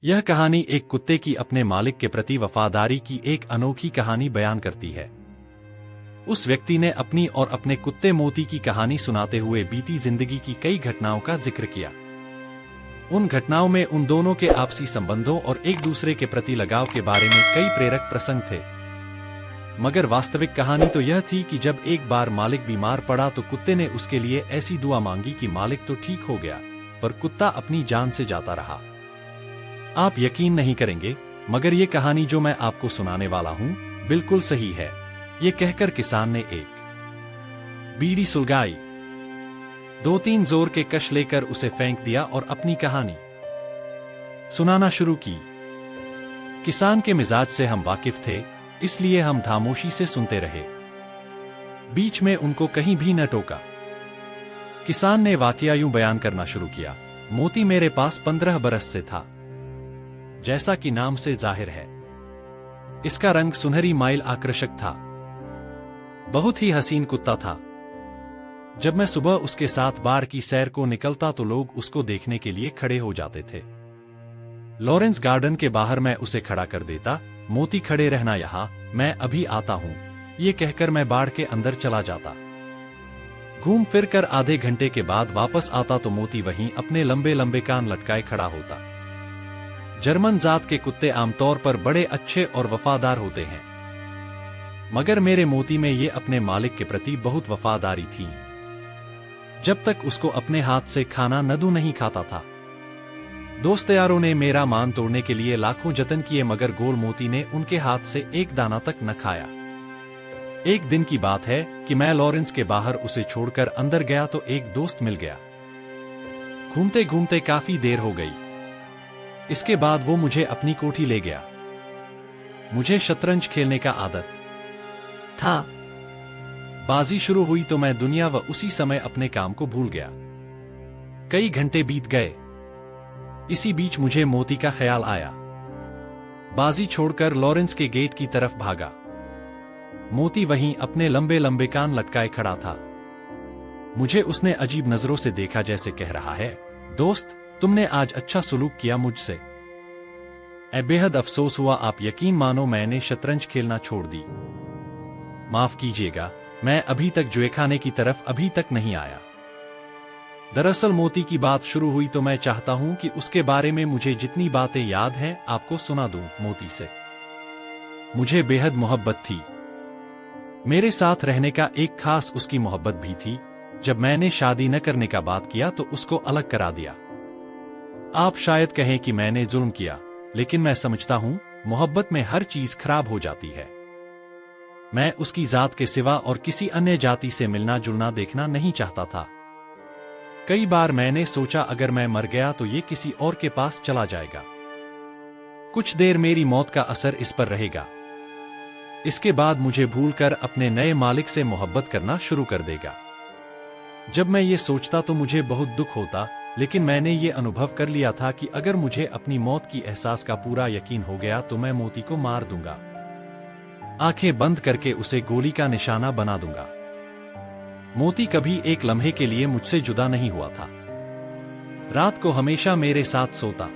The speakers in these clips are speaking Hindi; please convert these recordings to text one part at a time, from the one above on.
यह कहानी एक कुत्ते की अपने मालिक के प्रति वफादारी की एक अनोखी कहानी बयान करती है। उस व्यक्ति ने अपनी और अपने कुत्ते मोती की कहानी सुनाते हुए बीती जिंदगी की कई घटनाओं का जिक्र किया। उन घटनाओं में उन दोनों के आपसी संबंधों और एक दूसरे के प्रति लगाव के बारे में कई प्रेरक प्रसंग थे। मगर वास्तविक कहानी तो यह थी कि जब एक बार मालिक बीमार पड़ा तो कुत्ते ने उसके लिए ऐसी दुआ मांगी कि मालिक तो ठीक हो गया, पर कुत्ता अपनी जान से जाता रहा। आप यकीन नहीं करेंगे, मगर ये कहानी जो मैं आपको सुनाने वाला हूँ बिल्कुल सही है। ये कहकर किसान ने एक बीड़ी सुलगाई, 2-3 जोर के कश लेकर उसे फेंक दिया और अपनी कहानी सुनाना शुरू की। किसान के मिजाज से हम वाकिफ थे, इसलिए हम खामोशी से सुनते रहे। बीच में उनको कहीं भी न टोका। किसान ने वाकया यूं बयान करना शुरू किया। मोती मेरे पास 15 बरस से था, जैसा कि नाम से जाहिर है। इसका रंग सुनहरी माइल आकर्षक था। बहुत ही हसीन कुत्ता था। जब मैं सुबह उसके साथ बार की सैर को निकलता तो लोग उसको देखने के लिए खड़े हो जाते थे। लॉरेंस गार्डन के बाहर मैं उसे खड़ा कर देता। मोती खड़े रहना यहाँ, मैं अभी आता हूँ, ये कहकर मैं बाड़ के अंदर चला जाता। घूम फिर कर आधे घंटे के बाद वापस आता तो मोती वहीं अपने लंबे लंबे कान लटकाए खड़ा होता। जर्मन जात के कुत्ते आमतौर पर बड़े अच्छे और वफादार होते हैं, मगर मेरे मोती में ये अपने मालिक के प्रति बहुत वफादारी थी। जब तक उसको अपने हाथ से खाना नदू नहीं खाता था। दोस्त यारों ने मेरा मान तोड़ने के लिए लाखों जतन किए, मगर गोल मोती ने उनके हाथ से एक दाना तक न खाया। एक दिन की बात है कि मैं लॉरेंस के बाहर उसे छोड़कर अंदर गया तो एक दोस्त मिल गया। घूमते घूमते काफी देर हो गई। इसके बाद वो मुझे अपनी कोठी ले गया। मुझे शतरंज खेलने का आदत था। बाजी शुरू हुई तो मैं दुनिया व उसी समय अपने काम को भूल गया। कई घंटे बीत गए। इसी बीच मुझे मोती का ख्याल आया। बाजी छोड़कर लॉरेंस के गेट की तरफ भागा। मोती वहीं अपने लंबे लंबे कान लटकाए खड़ा था। मुझे उसने अजीब नजरों से देखा, जैसे कह रहा है, दोस्त, तुमने आज अच्छा सुलूक किया मुझसे। बेहद अफसोस हुआ, आप यकीन मानो मैंने शतरंज खेलना छोड़ दी। माफ कीजिएगा, मैं अभी तक जुएखाने की तरफ अभी तक नहीं आया। दरअसल मोती की बात शुरू हुई तो मैं चाहता हूं कि उसके बारे में मुझे जितनी बातें याद हैं आपको सुना दूं। मोती से मुझे बेहद मोहब्बत थी। मेरे साथ रहने का एक खास उसकी मोहब्बत भी थी। जब मैंने शादी न करने का बात किया तो उसको अलग करा दिया। आप शायद कहें कि मैंने जुल्म किया, लेकिन मैं समझता हूं मोहब्बत में हर चीज खराब हो जाती है। मैं उसकी जात के सिवा और किसी अन्य जाति से मिलना जुलना देखना नहीं चाहता था। कई बार मैंने सोचा अगर मैं मर गया तो ये किसी और के पास चला जाएगा। कुछ देर मेरी मौत का असर इस पर रहेगा। इसके बाद मुझे भूलकर अपने नए मालिक से मोहब्बत करना शुरू कर देगा। जब मैं ये सोचता तो मुझे बहुत दुख होता, लेकिन मैंने ये अनुभव कर लिया था कि अगर मुझे अपनी मौत की एहसास का पूरा यकीन हो गया तो मैं मोती को मार दूंगा। आंखें बंद करके उसे गोली का निशाना बना दूंगा। मोती कभी एक लम्हे के लिए मुझसे जुदा नहीं हुआ था। रात को हमेशा मेरे साथ सोता।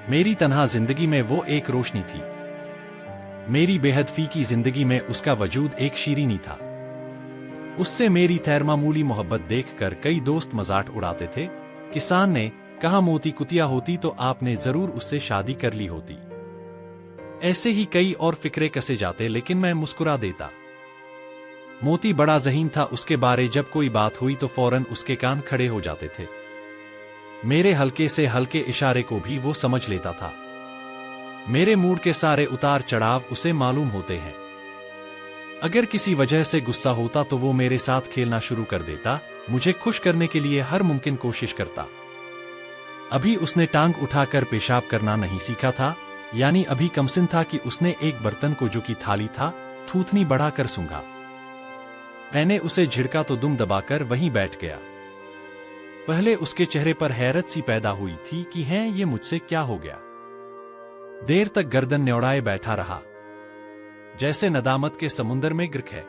मेरी तन्हा जिंदगी में वो एक रोशनी थी। मेरी बेहद फीकी जिंदगी में उसका वजूद एक शीरीनी था। उससे मेरी खैरमामूली मोहब्बत देखकर कई दोस्त मजाक उड़ाते थे। किसान ने कहा, मोती कुतिया होती तो आपने जरूर उससे शादी कर ली होती। ऐसे ही कई और फिक्रे कसे जाते, लेकिन मैं मुस्कुरा देता। मोती बड़ा ज़हीन था। उसके बारे जब कोई बात हुई तो फौरन उसके कान खड़े हो जाते थे। मेरे हल्के से हल्के इशारे को भी वो समझ लेता था। मेरे मूड के सारे उतार चढ़ाव उसे मालूम होते हैं। अगर किसी वजह से गुस्सा होता तो वो मेरे साथ खेलना शुरू कर देता। मुझे खुश करने के लिए हर मुमकिन कोशिश करता। अभी उसने टांग उठाकर पेशाब करना नहीं सीखा था, यानी अभी कमसिन था कि उसने एक बर्तन को जो कि थाली था, थूथनी बढ़ाकर सूंघा। मैंने उसे झिड़का तो दुम दबाकर वहीं बैठ गया। पहले उसके चेहरे पर हैरत सी पैदा हुई थी कि हैं ये मुझसे क्या हो गया। देर तक गर्दन न्योड़ाए बैठा रहा, जैसे नदामत के समुंदर में गिरख है।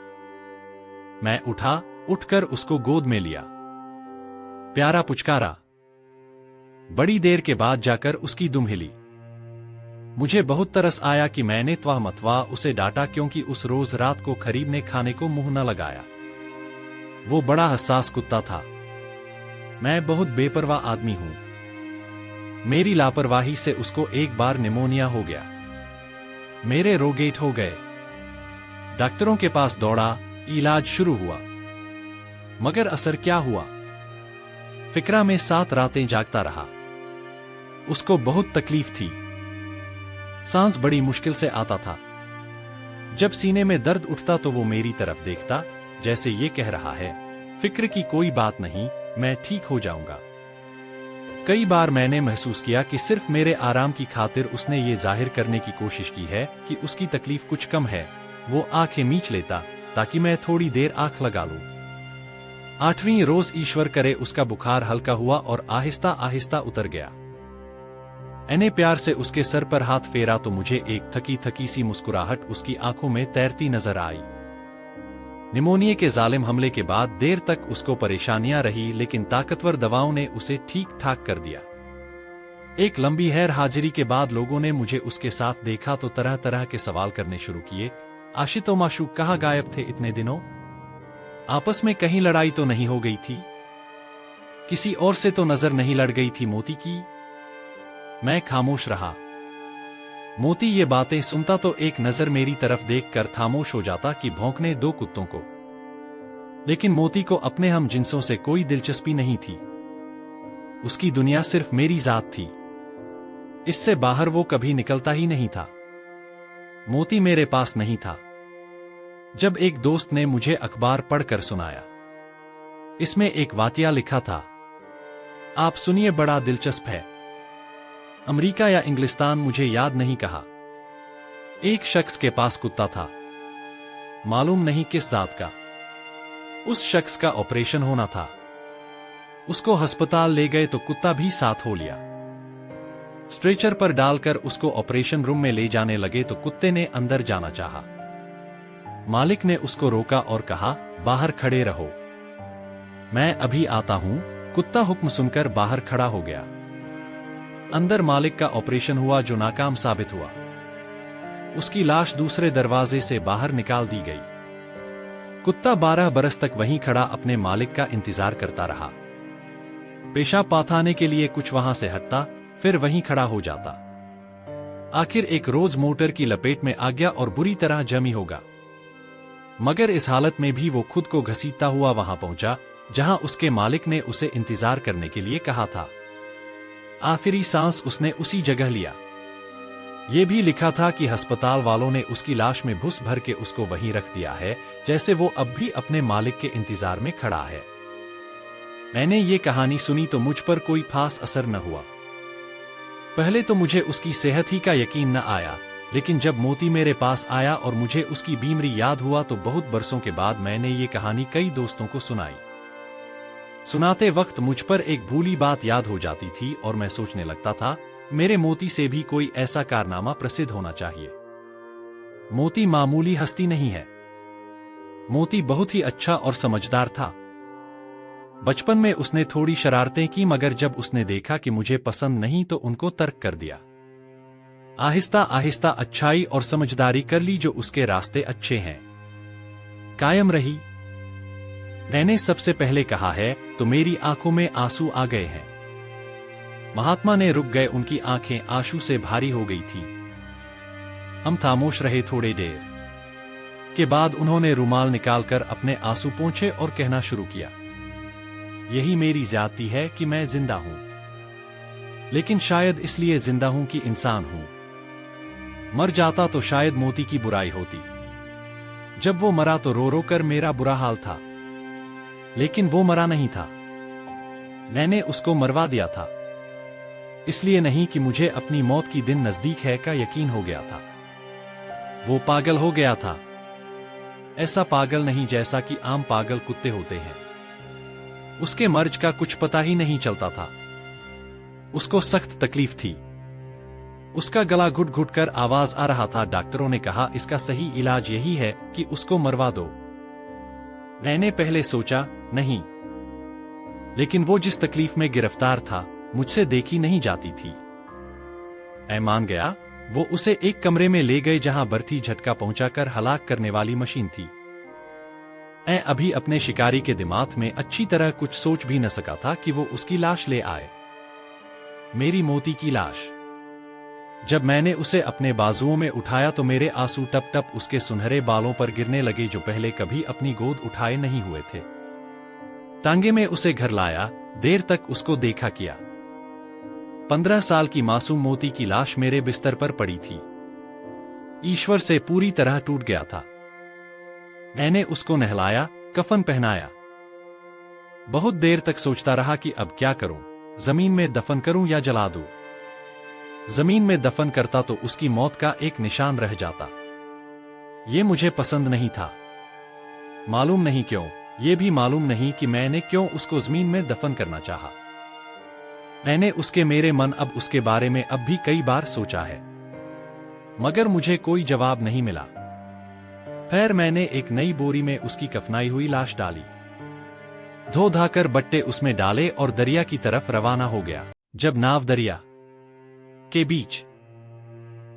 मैं उठा, उठकर उसको गोद में लिया। प्यारा पुचकारा, बड़ी देर के बाद जाकर उसकी दुम हिली। मुझे बहुत तरस आया कि मैंने त्वामतवा उसे डांटा, क्योंकि उस रोज रात को खरीब ने खाने को मुंह न लगाया। वो बड़ा हसास कुत्ता था। मैं बहुत बेपरवाह आदमी हूं। मेरी लापरवाही से उसको एक बार निमोनिया हो गया। मेरे रोगेट हो गए। डॉक्टरों के पास दौड़ा, इलाज शुरू हुआ, मगर असर क्या हुआ? फिक्रा में 7 रातें जागता रहा। उसको बहुत तकलीफ थी। सांस बड़ी मुश्किल से आता था। जब सीने में दर्द उठता तो वो मेरी तरफ देखता, जैसे ये कह रहा है, फिक्र की कोई बात नहीं, मैं ठीक हो जाऊंगा। कई बार मैंने महसूस किया कि सिर्फ मेरे आराम की खातिर उसने ये जाहिर करने की कोशिश की है कि उसकी तकलीफ कुछ कम है। वो आंखें मीच लेता ताकि मैं थोड़ी देर आंख लगा लूं। 8वीं रोज ईश्वर करे उसका बुखार हल्का हुआ और आहिस्ता आहिस्ता उतर गया। मैंने प्यार से उसके सर पर हाथ फेरा तो मुझे एक थकी थकी सी मुस्कुराहट उसकी आंखों में तैरती नजर आई। निमोनिया के जालिम हमले के बाद देर तक उसको परेशानियां रही, लेकिन ताकतवर दवाओं ने उसे ठीक ठाक कर दिया। एक लंबी हैर हाजिरी के बाद लोगों ने मुझे उसके साथ देखा तो तरह तरह के सवाल करने शुरू किए। आशित और माशूक कहाँ गायब थे इतने दिनों? आपस में कहीं लड़ाई तो नहीं हो गई थी? किसी और से तो नजर नहीं लड़ गई थी मोती की? मैं खामोश रहा। मोती ये बातें सुनता तो एक नजर मेरी तरफ देखकर खामोश हो जाता कि भौंकने 2 कुत्तों को। लेकिन मोती को अपने हम जिनसों से कोई दिलचस्पी नहीं थी। उसकी दुनिया सिर्फ मेरी जात थी। इससे बाहर वो कभी निकलता ही नहीं था। मोती मेरे पास नहीं था। जब एक दोस्त ने मुझे अखबार पढ़कर सुनाया, इसमें एक वाकया लिखा था, आप सुनिए, बड़ा दिलचस्प है। अमेरिका या इंग्लिस्तान मुझे याद नहीं कहा। एक शख्स के पास कुत्ता था, मालूम नहीं किस जात का। उस शख्स का ऑपरेशन होना था। उसको अस्पताल ले गए तो कुत्ता भी साथ हो लिया। स्ट्रेचर पर डालकर उसको ऑपरेशन रूम में ले जाने लगे तो कुत्ते ने अंदर जाना चाहा। मालिक ने उसको रोका और कहा, बाहर खड़े रहो, मैं अभी आता हूं। कुत्ता हुक्म सुनकर बाहर खड़ा हो गया। अंदर मालिक का ऑपरेशन हुआ जो नाकाम साबित हुआ। उसकी लाश दूसरे दरवाजे से बाहर निकाल दी गई। कुत्ता 12 बरस तक वहीं खड़ा अपने मालिक का इंतजार करता रहा। पेशाब पाथाने के लिए कुछ वहां से हटता, फिर वहीं खड़ा हो जाता। आखिर एक रोज मोटर की लपेट में आ गया और बुरी तरह जमी होगा। मगर इस हालत में भी वो खुद को घसीटता हुआ वहां पहुंचा जहां उसके मालिक ने उसे इंतजार करने के लिए कहा था। आखिरी सांस उसने उसी जगह लिया। ये भी लिखा था कि अस्पताल वालों ने उसकी लाश में भूस भर के उसको वहीं रख दिया है, जैसे वो अब भी अपने मालिक के इंतजार में खड़ा है। मैंने ये कहानी सुनी तो मुझ पर कोई खास असर न हुआ। पहले तो मुझे उसकी सेहत ही का यकीन न आया, लेकिन जब मोती मेरे पास आया और मुझे उसकी बीमारी याद हुआ तो बहुत बरसों के बाद मैंने ये कहानी कई दोस्तों को सुनाई। सुनाते वक्त मुझ पर एक भूली बात याद हो जाती थी और मैं सोचने लगता था, मेरे मोती से भी कोई ऐसा कारनामा प्रसिद्ध होना चाहिए। मोती मामूली हस्ती नहीं है। मोती बहुत ही अच्छा और समझदार था। बचपन में उसने थोड़ी शरारतें की, मगर जब उसने देखा कि मुझे पसंद नहीं तो उनको तर्क कर दिया। आहिस्ता आहिस्ता अच्छाई और समझदारी कर ली जो उसके रास्ते अच्छे हैं कायम रही। मैंने सबसे पहले कहा है तो मेरी आंखों में आंसू आ गए हैं। महात्मा ने रुक गए, उनकी आंखें आंसू से भारी हो गई थी। हम खामोश रहे थोड़ी देर के बाद उन्होंने रुमाल निकालकर अपने आंसू पोंछे और कहना शुरू किया, यही मेरी ज्यादती है कि मैं जिंदा हूं, लेकिन शायद इसलिए जिंदा हूं कि इंसान हूं। मर जाता तो शायद मोती की बुराई होती। जब वो मरा तो रो रो कर मेरा बुरा हाल था, लेकिन वो मरा नहीं था। मैंने उसको मरवा दिया था। इसलिए नहीं कि मुझे अपनी मौत की दिन नजदीक है का यकीन हो गया था। वो पागल हो गया था। ऐसा पागल नहीं जैसा कि आम पागल कुत्ते होते हैं। उसके मर्ज का कुछ पता ही नहीं चलता था। उसको सख्त तकलीफ थी। उसका गला घुट घुट कर आवाज आ रहा था। डॉक्टरों ने कहा इसका सही इलाज यही है कि उसको मरवा दो। मैंने पहले सोचा नहीं, लेकिन वो जिस तकलीफ में गिरफ्तार था मुझसे देखी नहीं जाती थी। मैं मान गया। वो उसे एक कमरे में ले गए जहां बर्थी झटका पहुंचाकर हलाक करने वाली मशीन थी। मैं अभी अपने शिकारी के दिमाग में अच्छी तरह कुछ सोच भी न सका था कि वो उसकी लाश ले आए। मेरी मोती की लाश। जब मैंने उसे अपने बाजुओं में उठाया तो मेरे आंसू टप टप उसके सुनहरे बालों पर गिरने लगे जो पहले कभी अपनी गोद उठाए नहीं हुए थे। टांगे में उसे घर लाया, देर तक उसको देखा किया। 15 साल की मासूम मोती की लाश मेरे बिस्तर पर पड़ी थी। ईश्वर से पूरी तरह टूट गया था। मैंने उसको नहलाया, कफन पहनाया। बहुत देर तक सोचता रहा कि अब क्या करूं, जमीन में दफन करूं या जला दूं। जमीन में दफन करता तो उसकी मौत का एक निशान रह जाता। ये मुझे पसंद नहीं था। मालूम नहीं क्यों, ये भी मालूम नहीं कि मैंने क्यों उसको जमीन में दफन करना चाहा। मैंने उसके मेरे मन अब उसके बारे में अब भी कई बार सोचा है, मगर मुझे कोई जवाब नहीं मिला। फिर मैंने एक नई बोरी में उसकी कफनाई हुई लाश डाली, धो धाकर बट्टे उसमें डाले और दरिया की तरफ रवाना हो गया। जब नाव दरिया के बीच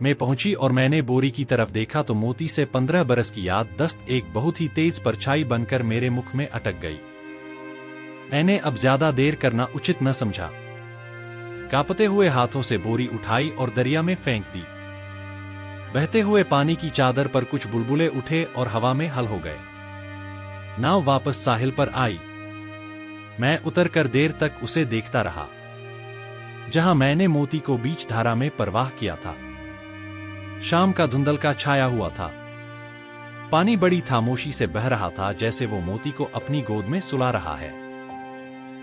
में पहुंची और मैंने बोरी की तरफ देखा तो मोती से 15 बरस की याद दस्त एक बहुत ही तेज परछाई बनकर मेरे मुख में अटक गई। मैंने अब ज्यादा देर करना उचित न समझा। कांपते हुए हाथों से बोरी उठाई और दरिया में फेंक दी। बहते हुए पानी की चादर पर कुछ बुलबुले उठे और हवा में हल हो गए। नाव वापस साहिल पर आई। मैं उतरकर देर तक उसे देखता रहा, जहां मैंने मोती को बीच धारा में परवाह किया था। शाम का धुंधल का छाया हुआ था। पानी बड़ी खामोशी से बह रहा था, जैसे वो मोती को अपनी गोद में सुला रहा है।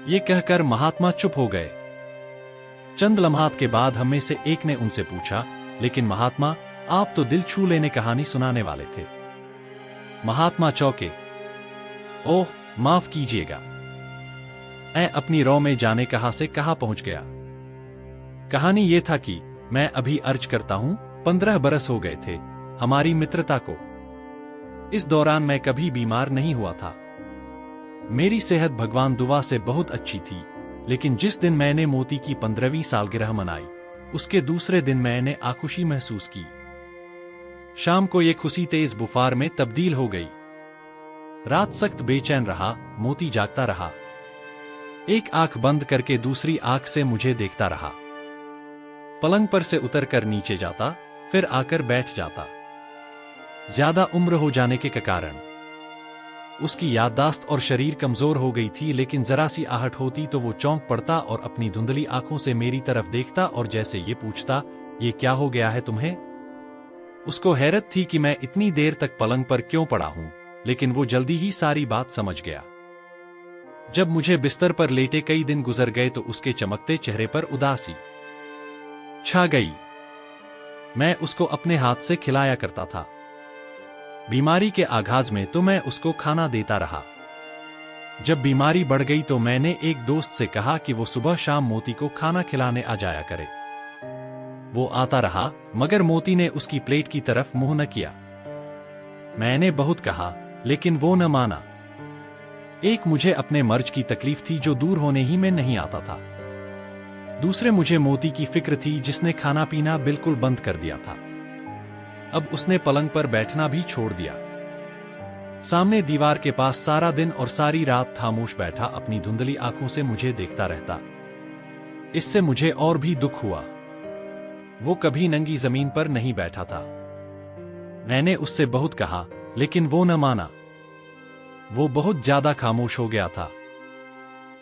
ये कहकर महात्मा चुप हो गए। चंद लम्हात के बाद हम में से एक ने उनसे पूछा, लेकिन महात्मा, आप तो दिल छू लेने कहानी सुनाने वाले थे। महात्मा चौंके। ओह, माफ कीजिएगा। मैं अपनी रौ में जाने कहां से कहां पहुंच गया। कहानी ये था कि मैं अभी अर्ज करता हूं, 15 बरस हो गए थे हमारी मित्रता को। इस दौरान मैं कभी बीमार नहीं हुआ था। मेरी सेहत भगवान दुआ से बहुत अच्छी थी, लेकिन जिस दिन मैंने मोती की 15वीं सालगिरह मनाई, उसके दूसरे दिन मैंने आखुशी महसूस की। शाम को ये खुशी तेज बुखार में तब्दील हो गई। रात सख्त बेचैन रहा, मोती जागता रहा। एक आंख बंद करके दूसरी आंख से मुझे देखता रहा। पलंग पर से उतरकर नीचे जाता, फिर आकर बैठ जाता। ज्यादा उम्र हो जाने के कारण उसकी याददाश्त और शरीर कमजोर हो गई थी, लेकिन जरा सी आहट होती तो वो चौंक पड़ता और अपनी धुंधली आंखों से मेरी तरफ देखता और जैसे ये पूछता, ये क्या हो गया है तुम्हें? उसको हैरत थी कि मैं इतनी देर तक पलंग पर क्यों पड़ा हूं, लेकिन वो जल्दी ही सारी बात समझ गया। जब मुझे बिस्तर पर लेटे कई दिन गुजर गए तो उसके चमकते चेहरे पर उदासी छा गई। मैं उसको अपने हाथ से खिलाया करता था। बीमारी के आगाज में तो मैं उसको खाना देता रहा। जब बीमारी बढ़ गई तो मैंने एक दोस्त से कहा कि वो सुबह शाम मोती को खाना खिलाने आ जाया करे। वो आता रहा, मगर मोती ने उसकी प्लेट की तरफ मुंह न किया। मैंने बहुत कहा, लेकिन वो न माना। एक मुझे अपने मर्ज की तकलीफ थी जो दूर होने ही में नहीं आता था। दूसरे मुझे मोती की फिक्र थी जिसने खाना पीना बिल्कुल बंद कर दिया था। अब उसने पलंग पर बैठना भी छोड़ दिया। सामने दीवार के पास सारा दिन और सारी रात खामोश बैठा अपनी धुंधली आंखों से मुझे देखता रहता। इससे मुझे और भी दुख हुआ। वो कभी नंगी जमीन पर नहीं बैठा था। मैंने उससे बहुत कहा, लेकिन वो न माना। वो बहुत ज्यादा खामोश हो गया था।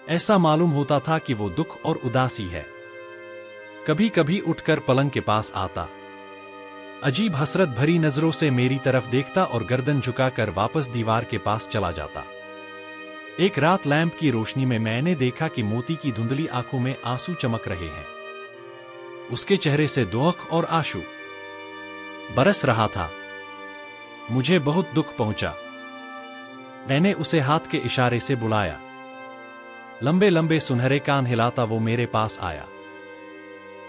ऐसा मालूम होता था कि वो दुख और उदासी है। कभी कभी उठकर पलंग के पास आता, अजीब हसरत भरी नजरों से मेरी तरफ देखता और गर्दन झुकाकर वापस दीवार के पास चला जाता। एक रात लैंप की रोशनी में मैंने देखा कि मोती की धुंधली आंखों में आंसू चमक रहे हैं। उसके चेहरे से दुख और आंसू बरस रहा था। मुझे बहुत दुख पहुंचा। मैंने उसे हाथ के इशारे से बुलाया। लंबे लंबे सुनहरे कान हिलाता वो मेरे पास आया।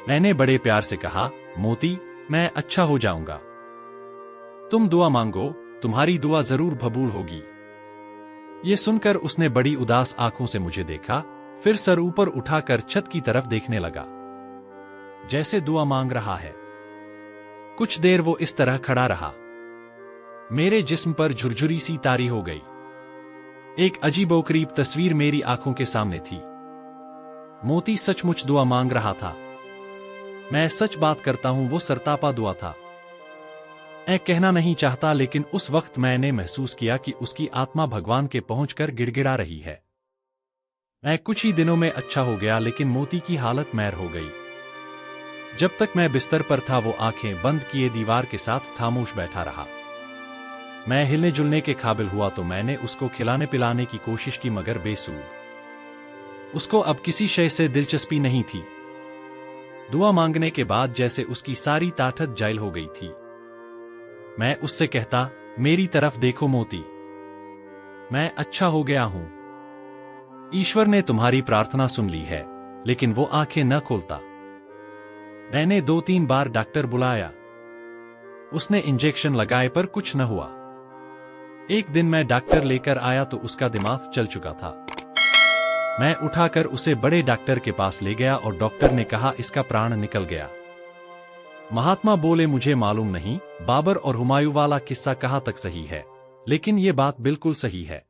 मैंने बड़े प्यार से कहा, मोती, मैं अच्छा हो जाऊंगा। तुम दुआ मांगो, तुम्हारी दुआ जरूर कबूल होगी। ये सुनकर उसने बड़ी उदास आंखों से मुझे देखा, फिर सर ऊपर उठाकर छत की तरफ देखने लगा, जैसे दुआ मांग रहा है। कुछ देर वो इस तरह खड़ा रहा। मेरे जिस्म पर झुरझुरी सी तारी हो गई। एक अजीबोगरीब तस्वीर मेरी आंखों के सामने थी। मोती सचमुच दुआ मांग रहा था। मैं सच बात करता हूं, वो सरतापा दुआ था। मैं कहना नहीं चाहता, लेकिन उस वक्त मैंने महसूस किया कि उसकी आत्मा भगवान के पहुंचकर गिड़गिड़ा रही है। मैं कुछ ही दिनों में अच्छा हो गया, लेकिन मोती की हालत मैर हो गई। जब तक मैं बिस्तर पर था, वो आंखें बंद किए दीवार के साथ खामोश बैठा रहा। मैं हिलने जुलने के काबिल हुआ तो मैंने उसको खिलाने पिलाने की कोशिश की, मगर बेसूद। उसको अब किसी शय से दिलचस्पी नहीं थी। दुआ मांगने के बाद जैसे उसकी सारी ताकत जायल हो गई थी। मैं उससे कहता, मेरी तरफ देखो मोती, मैं अच्छा हो गया हूं। ईश्वर ने तुम्हारी प्रार्थना सुन ली है। लेकिन वो आंखें न खोलता। मैंने 2-3 बार डॉक्टर बुलाया। उसने इंजेक्शन लगाए पर कुछ न हुआ। एक दिन मैं डॉक्टर लेकर आया तो उसका दिमाग चल चुका था। मैं उठाकर उसे बड़े डॉक्टर के पास ले गया और डॉक्टर ने कहा, इसका प्राण निकल गया। महात्मा बोले, मुझे मालूम नहीं बाबर और हुमायूं वाला किस्सा कहां तक सही है, लेकिन ये बात बिल्कुल सही है।